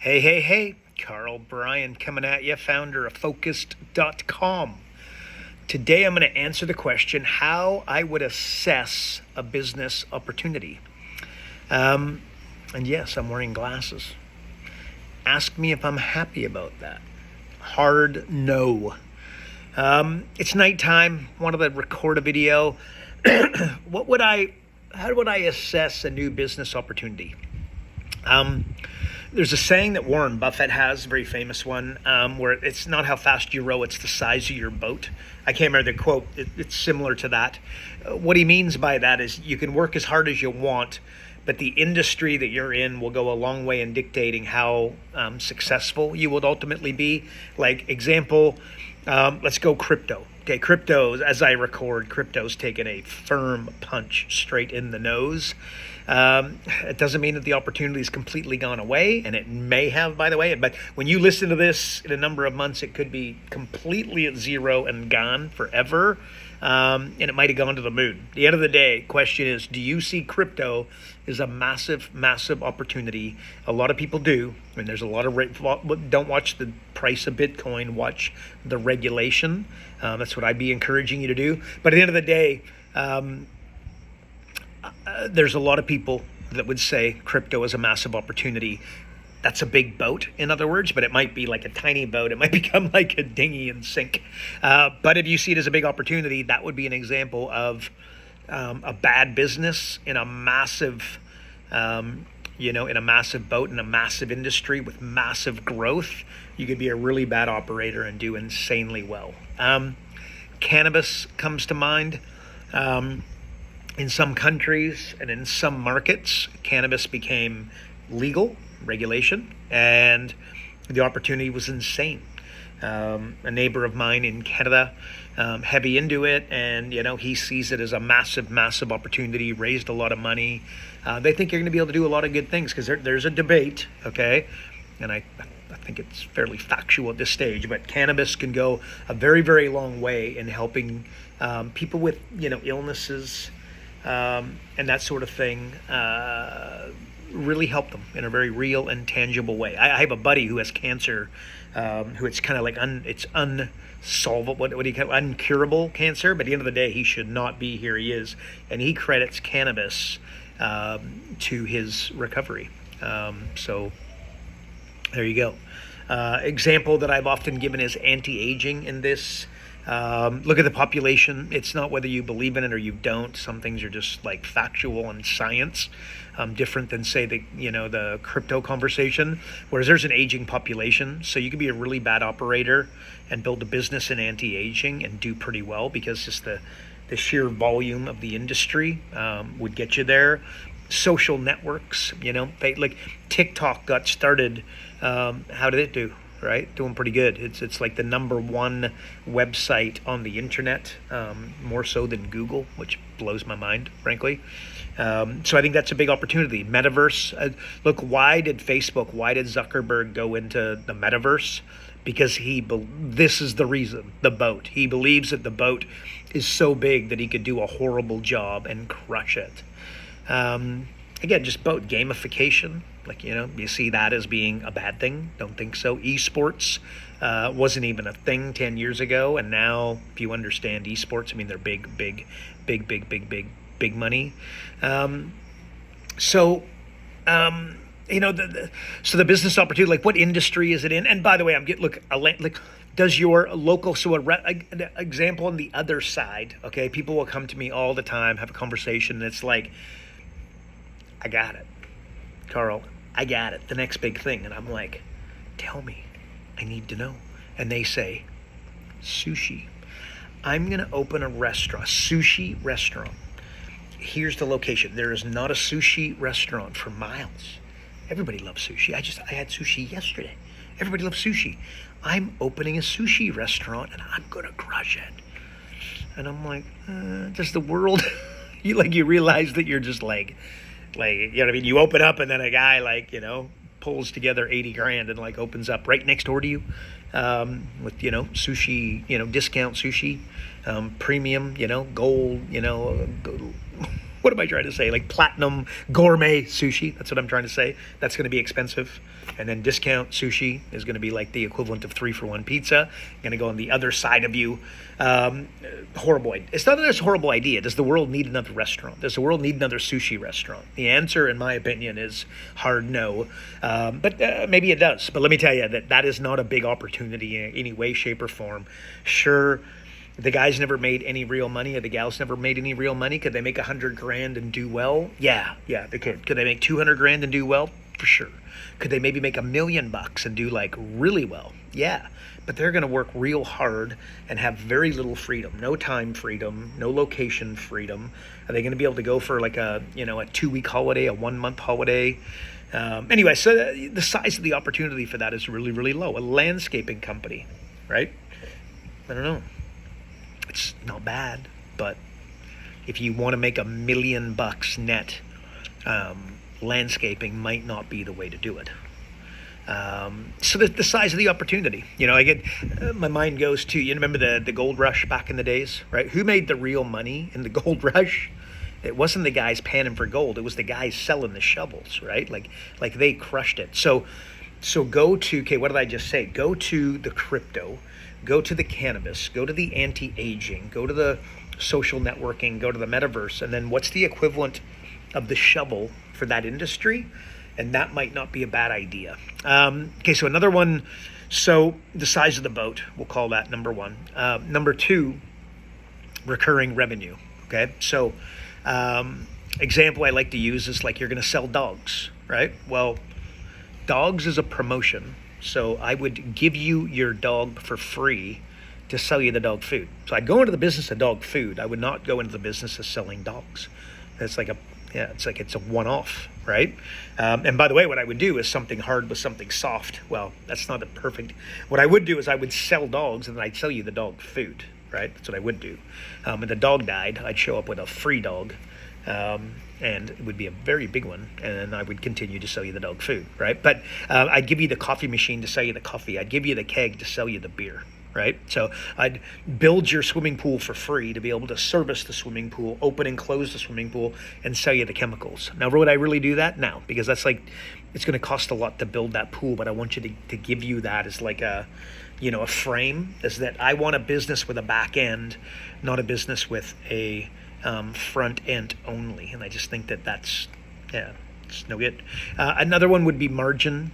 Hey, hey, hey, Karl Bryan coming at you, founder of Focused.com. Today I'm going to answer the question how I would assess a business opportunity. And yes, I'm wearing glasses. Ask me if I'm happy about that. Hard no. It's nighttime. Wanted to record a video. How would I assess a new business opportunity? There's a saying that Warren Buffett has, a very famous one, where it's not how fast you row, it's the size of your boat. I can't remember the quote. It's similar to that. What he means by that is you can work as hard as you want, but the industry that you're in will go a long way in dictating how successful you would ultimately be. Like example, let's go crypto. Okay, crypto, as I record, crypto's taken a firm punch straight in the nose. It doesn't mean that the opportunity's completely gone away, and it may have, by the way. But when you listen to this in a number of months, it could be completely at zero and gone forever, and it might have gone to the moon. At the end of the day, question is, do you see crypto as a massive, massive opportunity? A lot of people do. I mean, there's a lot of don't watch the price of Bitcoin, watch the regulation. That's what I'd be encouraging you to do. But at the end of the day, there's a lot of people that would say crypto is a massive opportunity. That's a big boat, in other words, but it might be like a tiny boat. It might become like a dinghy and sink. But if you see it as a big opportunity, that would be an example of a bad business in a massive, in a massive boat, in a massive industry with massive growth. You could be a really bad operator and do insanely well. Cannabis comes to mind. In some countries and in some markets, cannabis became legal, regulation, and the opportunity was insane. A neighbor of mine in Canada, heavy into it, and he sees it as a massive, massive opportunity, raised a lot of money. They think you're going to be able to do a lot of good things because there's a debate, okay? And I think it's fairly factual at this stage, but cannabis can go a very, very long way in helping people with, illnesses, and that sort of thing, really help them in a very real and tangible way. I have a buddy who has cancer, who it's kind of like it's unsolvable, what do you call it? Uncurable cancer, but at the end of the day, he should not be here. He is, and he credits cannabis to his recovery. So there you go. Example that I've often given is anti-aging in this. Look at the population. It's not whether you believe in it or you don't. Some things are just like factual and science, different than say the crypto conversation, whereas there's an aging population. So you could be a really bad operator and build a business in anti-aging and do pretty well because just the sheer volume of the industry would get you there. Social networks, like TikTok got started. How did it do? Right, doing pretty good. It's like the number one website on the internet, more so than Google, which blows my mind, frankly. So I think that's a big opportunity. Metaverse. Look, why did Zuckerberg go into the metaverse? Because this is the reason, the boat. He believes that the boat is so big that he could do a horrible job and crush it. Again, just boat gamification. Like, you see that as being a bad thing? Don't think so. Esports wasn't even a thing 10 years ago. And now, if you understand esports, I mean, they're big money. So the business opportunity, like what industry is it in? And by the way, does your local, an example on the other side, okay? People will come to me all the time, have a conversation, and it's like, I got it, Karl. I got it. The next big thing. And I'm like, tell me. I need to know. And they say, sushi. I'm going to open a sushi restaurant. Here's the location. There is not a sushi restaurant for miles. Everybody loves sushi. I had sushi yesterday. Everybody loves sushi. I'm opening a sushi restaurant and I'm going to crush it. And I'm like, does the world, you realize that you're just like, you know what I mean? You open up and then a guy pulls together 80 grand and opens up right next door to you, with, sushi, discount sushi, premium, gold, what am I trying to say? Like platinum gourmet sushi. That's what I'm trying to say. That's going to be expensive. And then discount sushi is going to be like the equivalent of 3-for-1 pizza. Going to go on the other side of you. Horrible. It's not a horrible idea. Does the world need another restaurant? Does the world need another sushi restaurant? The answer, in my opinion, is hard no. But maybe it does. But let me tell you that is not a big opportunity in any way, shape, or form. Sure, the guys never made any real money, or the gals never made any real money. Could they make $100,000 and do well? Yeah, they could. Could they make $200,000 and do well? For sure. Could they maybe make $1 million and do like really well? Yeah, but they're going to work real hard and have very little freedom, no time freedom, no location freedom. Are they going to be able to go for like a 2-week holiday, a 1-month holiday? Anyway, so the size of the opportunity for that is really, really low. A landscaping company, right? I don't know. It's not bad, but if you want to make $1 million net, landscaping might not be the way to do it. So the size of the opportunity, I get my mind goes to, remember the gold rush back in the days, right? Who made the real money in the gold rush? It wasn't the guys panning for gold. It was the guys selling the shovels, right? Like they crushed it. So go to, okay, what did I just say? Go to the crypto, go to the cannabis, go to the anti-aging, go to the social networking, go to the metaverse, and then what's the equivalent of the shovel for that industry? And that might not be a bad idea. Okay, so another one, so the size of the boat, we'll call that number one. Number two, recurring revenue, okay? So example I like to use is like you're gonna sell dogs, right? Well, dogs is a promotion. So I would give you your dog for free to sell you the dog food. So I'd go into the business of dog food. I would not go into the business of selling dogs. It's like it's a one-off, right? And by the way, what I would do is something hard with something soft. Well, that's not the perfect. What I would do is I would sell dogs and then I'd sell you the dog food, right? That's what I would do. When the dog died, I'd show up with a free dog. And it would be a very big one, and then I would continue to sell you the dog food, right? But I'd give you the coffee machine to sell you the coffee. I'd give you the keg to sell you the beer, right? So I'd build your swimming pool for free to be able to service the swimming pool, open and close the swimming pool, and sell you the chemicals. Now, would I really do that? No, because that's like, it's going to cost a lot to build that pool, but I want you to give you that as like a frame, is that I want a business with a back end, not a business with a front end only. And I just think that's it's no good. Another one would be margin,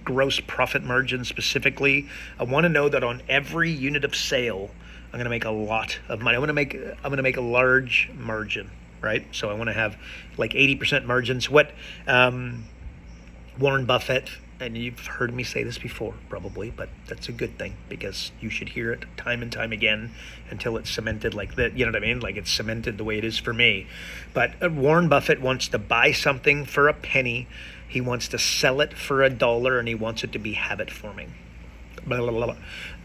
gross profit margin specifically. I want to know that on every unit of sale, I'm going to make a lot of money. I'm going to make a large margin, right? So I want to have like 80% margins. What Warren Buffett, and you've heard me say this before probably, but that's a good thing because you should hear it time and time again until it's cemented like that. You know what I mean? Like it's cemented the way it is for me. But Warren Buffett wants to buy something for a penny. He wants to sell it for $1, and he wants it to be habit forming. Blah, blah, blah, blah.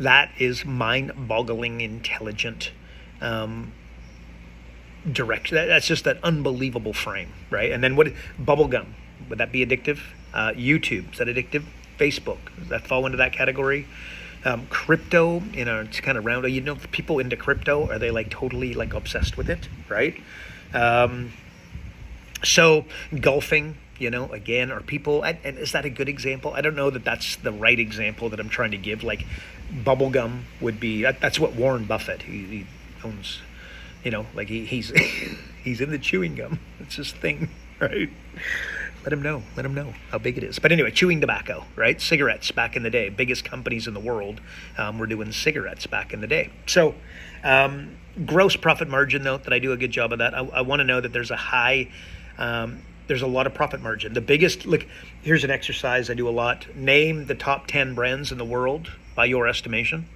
That is mind-boggling intelligent direction. That's just an unbelievable frame, right? And then what? Bubblegum. Would that be addictive? YouTube, is that addictive? Facebook, does that fall into that category? Crypto, it's kind of round. People into crypto, are they like totally like obsessed with it, right? So golfing, again, are people, and is that a good example? I don't know that that's the right example that I'm trying to give. Like bubblegum would be, that's what Warren Buffett, he owns, like he's he's in the chewing gum. It's his thing, right? Let him know how big it is. But anyway, chewing tobacco, right? Cigarettes back in the day. Biggest companies in the world were doing cigarettes back in the day. So gross profit margin, though, that I do a good job of that. I want to know that there's there's a lot of profit margin. The biggest, look, here's an exercise I do a lot. Name the top 10 brands in the world by your estimation.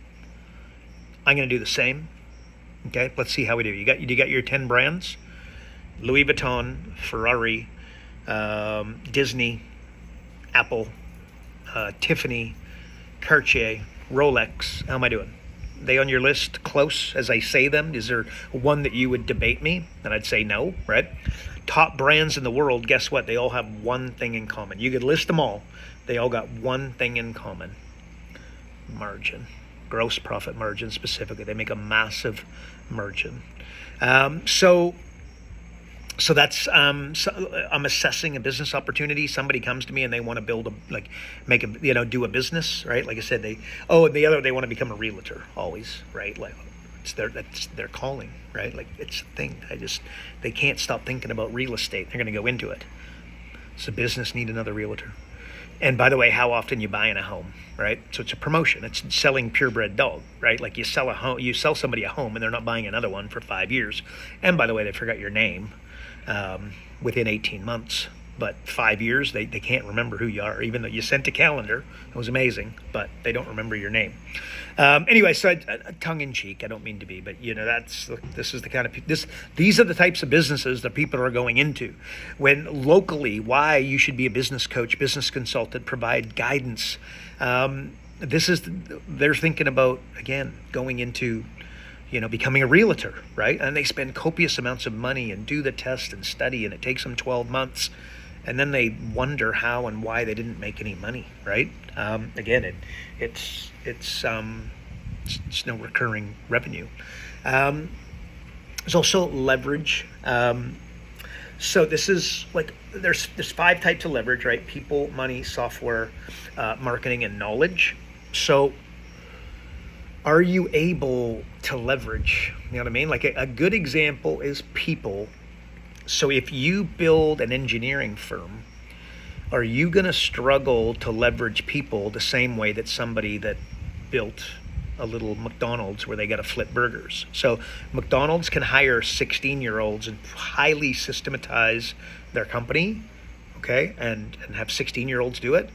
I'm going to do the same. Okay, let's see how we do. You got your 10 brands? Louis Vuitton, Ferrari, Disney, Apple, Tiffany, Cartier, Rolex. How am I doing? They on your list close as I say them? Is there one that you would debate me? And I'd say no, right? Top brands in the world, guess what? They all have one thing in common. You could list them all. They all got one thing in common. Margin. Gross profit margin specifically. They make a massive margin. So So that's so I'm assessing a business opportunity. Somebody comes to me and they want to build a like make a do a business, right? Like I said, and the other, they want to become a realtor always, right? Like that's their calling, right? Like it's the thing. They can't stop thinking about real estate. They're going to go into it. So business need another realtor. And by the way, how often you buying a home, right? So it's a promotion. It's selling purebred dog, right? Like you sell somebody a home and they're not buying another one for 5 years. And by the way, they forgot your name within 18 months. But 5 years, they can't remember who you are, even though you sent a calendar. It was amazing, but they don't remember your name. Anyway, so tongue in cheek, I don't mean to be, but this is the kind of these are the types of businesses that people are going into. When locally, why you should be a business coach, business consultant, provide guidance. They're thinking about, again, going into becoming a realtor, right? And they spend copious amounts of money and do the test and study, and it takes them 12 months. And then they wonder how and why they didn't make any money, right? Again, it's no recurring revenue. There's also leverage. So this is like there's 5 types of leverage, right? People, money, software, marketing, and knowledge. So are you able to leverage? You know what I mean? Like a good example is people. So if you build an engineering firm, are you going to struggle to leverage people the same way that somebody that built a little McDonald's where they got to flip burgers? So McDonald's can hire 16-year-olds and highly systematize their company, okay, and have 16-year-olds do it.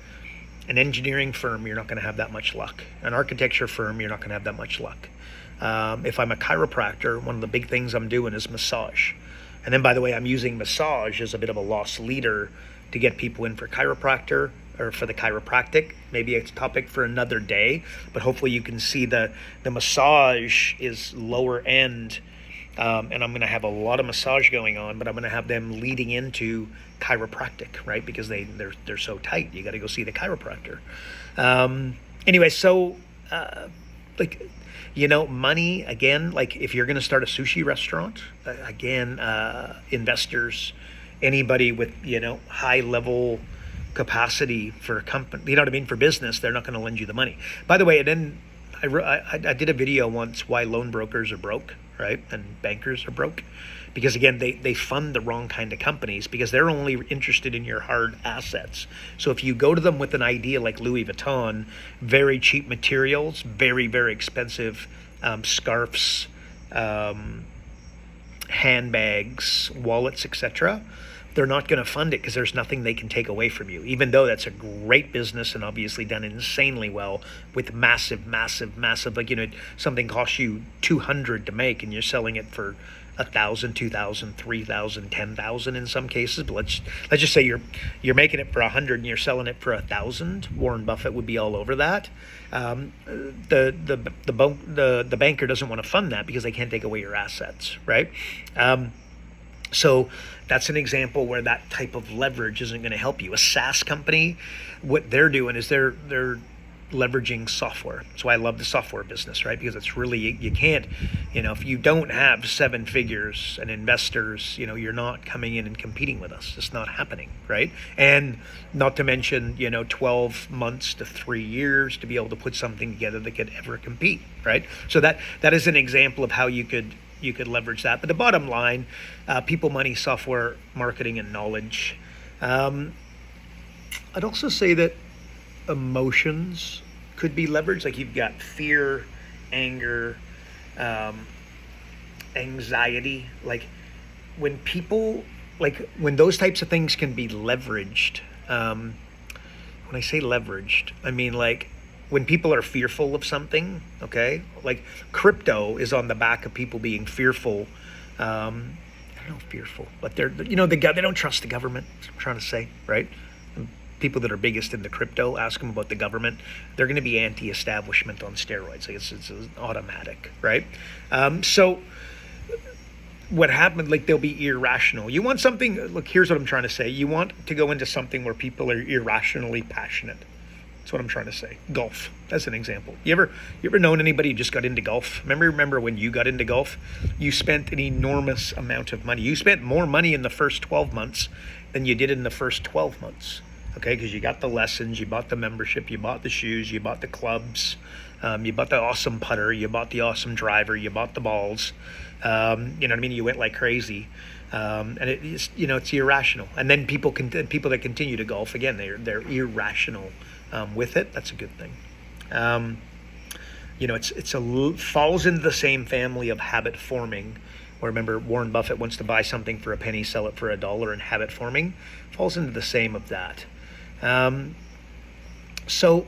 An engineering firm, you're not going to have that much luck. An architecture firm, you're not going to have that much luck. If I'm a chiropractor, one of the big things I'm doing is massage. And then, by the way, I'm using massage as a bit of a loss leader to get people in for chiropractor or for the chiropractic. Maybe it's a topic for another day, but hopefully you can see the massage is lower end. And I'm going to have a lot of massage going on, but I'm going to have them leading into chiropractic, right? Because they're so tight. You got to go see the chiropractor. Anyway, so money, again, like if you're going to start a sushi restaurant, investors, anybody with, high level capacity for a company, you know what I mean, for business, they're not going to lend you the money. By the way, and then I did a video once why loan brokers are broke, right? And bankers are broke. Because again, they fund the wrong kind of companies because they're only interested in your hard assets. So if you go to them with an idea like Louis Vuitton, very cheap materials, very, very expensive scarves, handbags, wallets, etc., they're not going to fund it because there's nothing they can take away from you, even though that's a great business and obviously done insanely well with massive, like, something costs you 200 to make and you're selling it for 1,000, 2,000, 3,000, 10,000 in some cases. But let's just say you're making it for 100 and you're selling it for 1,000. Warren Buffett would be all over that. The banker doesn't want to fund that because they can't take away your assets, right? So that's an example where that type of leverage isn't going to help you. A SaaS company, what they're doing is they're leveraging software. That's why I love the software business, right? Because it's really, you can't, if you don't have 7 figures and investors, you're not coming in and competing with us. It's not happening, right? And not to mention, 12 months to 3 years to be able to put something together that could ever compete, right? So that is an example of how you could leverage that. But the bottom line, people, money, software, marketing, and knowledge. I'd also say that emotions could be leveraged. Like you've got fear, anger, anxiety. Like when those types of things can be leveraged. When I say leveraged, I mean like when people are fearful of something, okay? Like crypto is on the back of people being fearful. I don't know, fearful, but they don't trust the government. That's what I'm trying to say, right? People that are biggest in the crypto, ask them about the government. They're going to be anti-establishment on steroids. It's automatic, right? So what happened, like they'll be irrational. You want something, look, here's what I'm trying to say. You want to go into something where people are irrationally passionate. That's what I'm trying to say. Golf, as an example. You ever known anybody who just got into golf? Remember when you got into golf? You spent an enormous amount of money. You spent more money in the first 12 months than you did in the first 12 months. Okay, because you got the lessons, you bought the membership, you bought the shoes, you bought the clubs, you bought the awesome putter, you bought the awesome driver, you bought the balls. You know what I mean? You went like crazy. And it is, it's irrational. And then people that continue to golf, again, they're irrational with it. That's a good thing. Falls into the same family of habit forming. Or remember, Warren Buffett wants to buy something for a penny, sell it for $1, and habit forming falls into the same of that. So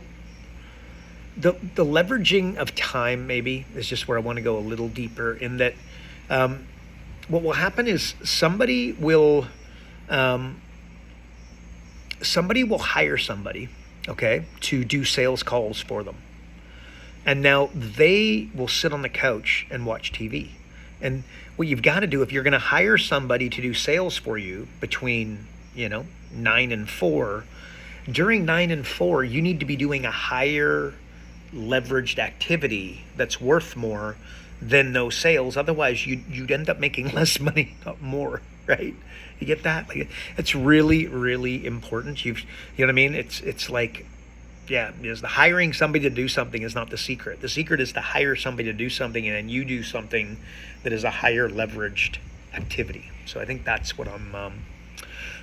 the leveraging of time maybe is just where I want to go a little deeper in that. What will happen is somebody will hire somebody, okay, to do sales calls for them. And now they will sit on the couch and watch TV. And what you've got to do, if you're going to hire somebody to do sales for you between, 9 and 4, during 9 and 4, you need to be doing a higher leveraged activity that's worth more than those sales. Otherwise, you'd end up making less money, not more, right? You get that? Like, it's really, really important. You know what I mean? It's like, yeah, because the hiring somebody to do something is not the secret. The secret is to hire somebody to do something, and then you do something that is a higher leveraged activity. So I think that's what I'm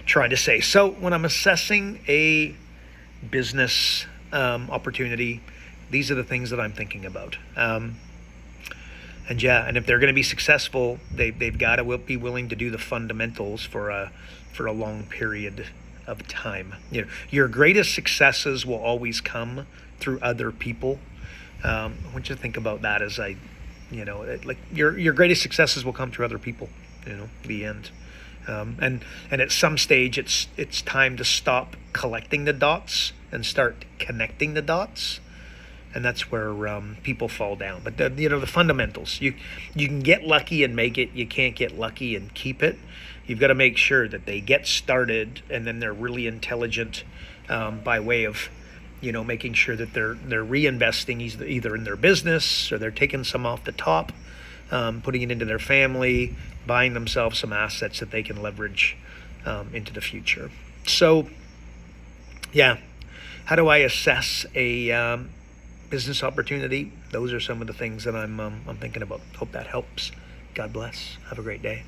trying to say. So when I'm assessing a business opportunity, these are the things that I'm thinking about. And if they're going to be successful, they've got to be willing to do the fundamentals for a long period of time. Your greatest successes will always come through other people. I want you to think about that as like your greatest successes will come through other people. The end. And at some stage, it's time to stop collecting the dots and start connecting the dots. And that's where people fall down. But the fundamentals, you can get lucky and make it. You can't get lucky and keep it. You've got to make sure that they get started, and then they're really intelligent by way of, making sure that they're reinvesting either in their business, or they're taking some off the top, putting it into their family, buying themselves some assets that they can leverage into the future. So, yeah, how do I assess a business opportunity? Those are some of the things that I'm thinking about. Hope that helps. God bless. Have a great day.